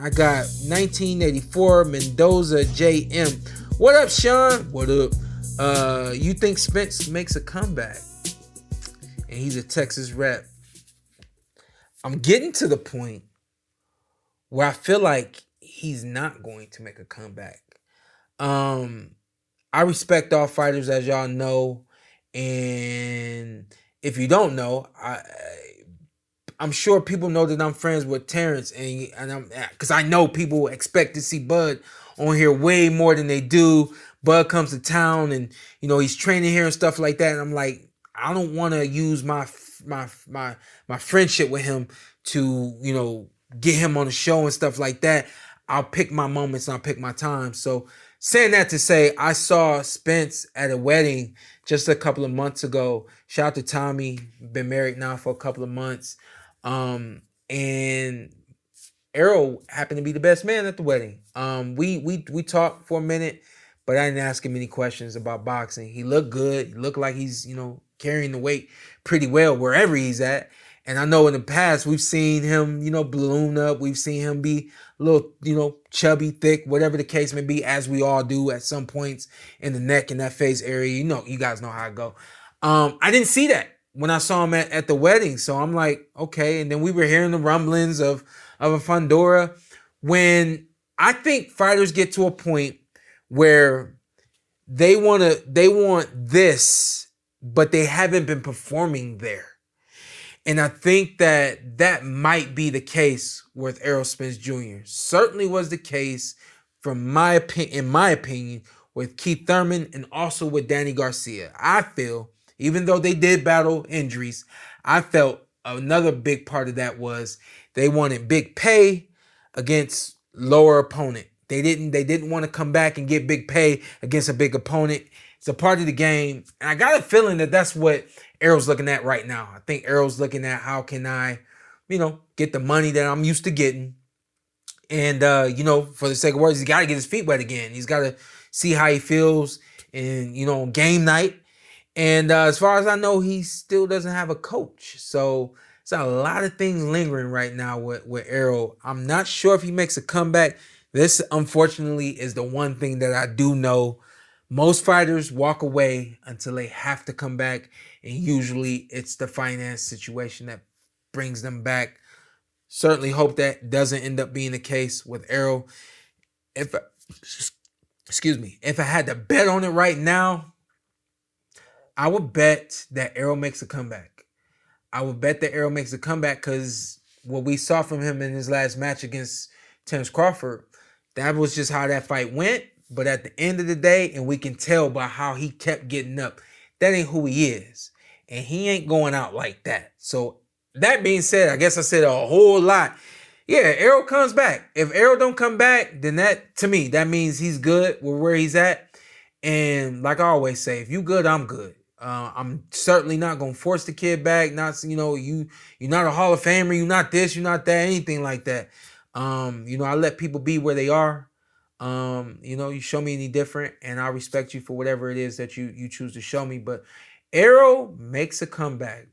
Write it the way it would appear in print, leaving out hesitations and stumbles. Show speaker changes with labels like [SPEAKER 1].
[SPEAKER 1] I got 1984 Mendoza JM. What up, Sean? What up? You think Spence makes a comeback? And he's a Texas rep. I'm getting to the point where I feel like he's not going to make a comeback. I respect all fighters, as y'all know. And if you don't know, I'm sure people know that I'm friends with Terrence, and I'm because I know people expect to see Bud on here way more than they do. Bud comes to town, and he's training here and stuff like that. And I'm like, I don't want to use my friendship with him to get him on the show and stuff like that. I'll pick my moments and I'll pick my time. So saying that to say, I saw Spence at a wedding just a couple of months ago. Shout out to Tommy, been married now for a couple of months. And Errol happened to be the best man at the wedding. We talked for a minute, but I didn't ask him any questions about boxing. He looked good. He looked like he's, carrying the weight pretty well wherever he's at. And I know in the past we've seen him, balloon up. We've seen him be a little, chubby, thick, whatever the case may be, as we all do at some points in the neck and that face area. You guys know how it go. I didn't see that when I saw him at the wedding. So I'm like, okay. And then we were hearing the rumblings of a Fundora. When I think fighters get to a point where they want this, but they haven't been performing there. And I think that might be the case with Errol Spence Jr. Certainly was the case in my opinion, with Keith Thurman and also with Danny Garcia. I feel, even though they did battle injuries, I felt another big part of that was they wanted big pay against lower opponent. They didn't want to come back and get big pay against a big opponent. It's a part of the game. And I got a feeling that that's what Errol's looking at right now. I think Errol's looking at how can I, get the money that I'm used to getting. And, for the sake of words, he's got to get his feet wet again. He's got to see how he feels on game night. And as far as I know, he still doesn't have a coach. So it's a lot of things lingering right now with Errol. I'm not sure if he makes a comeback. This, unfortunately, is the one thing that I do know. Most fighters walk away until they have to come back, and usually it's the finance situation that brings them back. Certainly hope that doesn't end up being the case with Errol. If I had to bet on it right now, I would bet that Errol makes a comeback. I would bet that Errol makes a comeback because what we saw from him in his last match against Terrence Crawford, that was just how that fight went. But at the end of the day, and we can tell by how he kept getting up, that ain't who he is. And he ain't going out like that. So that being said, I guess I said a whole lot. Yeah, Errol comes back. If Errol don't come back, then that, to me, that means he's good with where he's at. And like I always say, if you good, I'm good. I'm certainly not going to force the kid back. Not, you're not a Hall of Famer. You're not this, you're not that, anything like that. I let people be where they are. You show me any different, and I respect you for whatever it is that you choose to show me. But Errol makes a comeback.